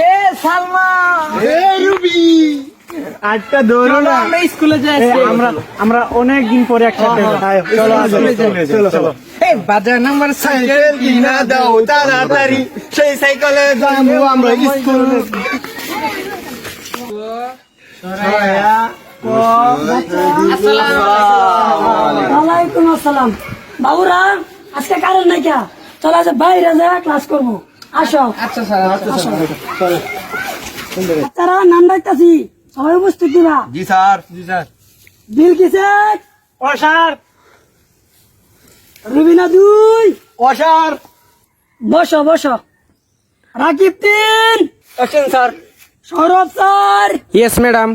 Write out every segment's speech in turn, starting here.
এ সালমা, এ Ruby, আজকে ধরো না, আমরা স্কুলে যাই। আমরা অনেক দিন পরে একসাথে চলো চলো। এই বাজার নাম্বার সাইকেল কিনা দাও তাড়াতাড়ি, সেই সাইকেলে যাবো আমরা স্কুল। ওয়ালাইকুম আসসালাম। বাবুরা আজকে কারেন্ট নাই কে? চলো আজ বাইরে যা ক্লাস করবো। আসো। আচ্ছা স্যার, বাচ্চারা নাম ডাকতাছি, সবাই উপস্থিত দিবা। জি স্যার। বিল কিসেক, ও স্যার, রুবিনা 2, অসার। বসো বসো। Rakib 3, action sir. Sourav 4। Yes madam.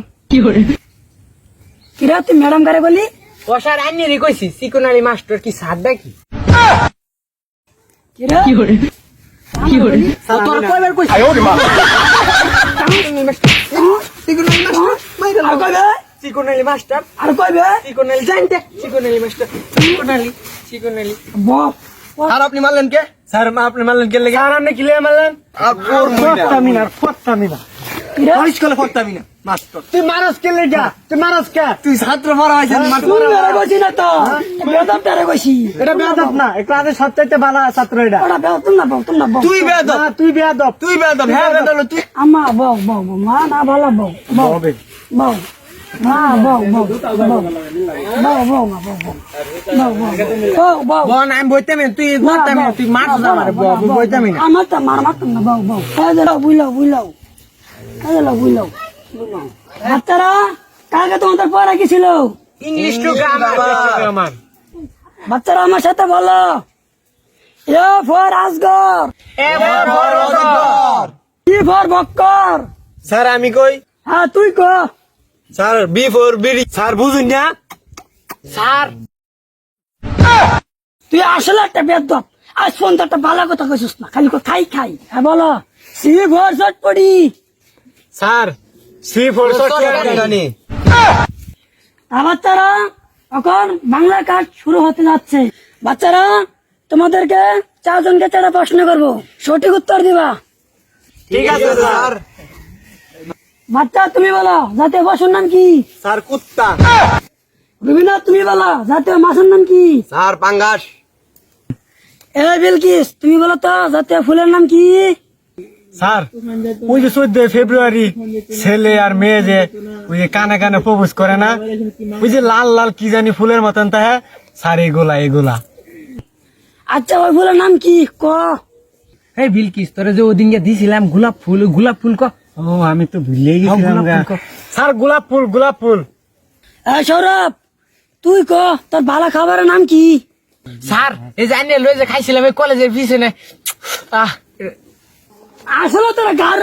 কিরা তুই ম্যাডাম কারে বলি? ও স্যার আইনি রে কইছি, সিকোনারি মাস্টার কি সাদ নাকি? কিরা স্যার তোর কয়বার কইছি? আর কইবে? সিকোনারি মাস্টার, আর কইবে? সিকোনারি জানতে, সিকোনারি মাস্টার, সিকোনারি। বক আর আপনি মারলেন কে? স্যার আপনি মারলেন কে লেগে? আর আপনি কি লেগে মারলেন? আর ফত্তামিনা। কিরা স্কুলে পড়তামি না মাস্টার। তুই মারস কে লেগে? তুই মারস কে? তুই ছাত্র পড়া হয়েছে তুই মেরে কইছি না তো, বেদম টারে কইছি। এটা বেয়াদব না, এই ক্লাসে সবচাইতে ভালো ছাত্র এটা। ওরা বেদম না বক, তুমি না বক। তুই বেয়াদব। না, তুই বেয়াদব। তুই বেয়াদব। হ্যাঁ বেয়াদব তুই। আম্মা বক বক বক, মা না ভালো বক বক হবে। বক, মা বক বক বক বক বক বক বক বক বক। বন আমি বইতাম না, তুই বইতাম না, তুই মারছ আমারে, বইতাম না। আমার তো মারতাম না, বক বক। এই যে বুঝলাও বুঝলাও, এই যে বুঝলাও। বাচ্চারা কালকে তোমাদের পড়া কি ছিল? English two grammar. বাচ্চারা আমার সাথে বলো, A for Azgar, A for অজগর। B for Bakkar. স্যার আমি কই? হ্যাঁ তুই ক। Sir B for bidi. Sir বুঝুন না? স্যার তুই আসলে একটা বেদব। আজ ফোন তো একটা ভালো কথা কইছিস না, খালি খাই খাই। হ্যাঁ বলো, সি ফর চটপটি। স্যার সি ফর জানি। বাচ্চারা এখন বাংলা কাজ শুরু হতে যাচ্ছে। বাচ্চারা তোমাদেরকে 4 জনকে 4টা প্রশ্ন করবো, সঠিক উত্তর দিবা। ঠিক আছে স্যার। বাচ্চা তুমি বলো জাতীয় পশুর নাম কি? স্যার কুত্তা। রুবিনা তুমি বলো জাতীয় মাছের নাম কি? স্যার পাঙ্গাস। এ বিলকিস তুমি বলো তো জাতীয় ফুলের নাম কি? স্যার ওই যে 14 ফেব্রুয়ারি ছেলে আর মেয়ে যে ওই যে কানে কানে প্রপোজ করে না, ওই যে লাল লাল কি জানি ফুলের মতন তা, হ্যাঁ স্যার এগুলা। আচ্ছা ওই ফুলের নাম কি ক? এই বিলকিস তোরে যে ওদিনকে দিছিলাম গোলাপ ফুল ক। ও আমি তো ভুলেই গেছিলাম গোলাপ গা। ফুল কো। স্যার গোলাপ ফুল। সৌরভ তুই ক তোর ভালো খাবারের নাম কি? স্যার এই যে আইনে লই যে খাইছিলাম এই কলেজের পিছনে, আসলে তোরা গাড়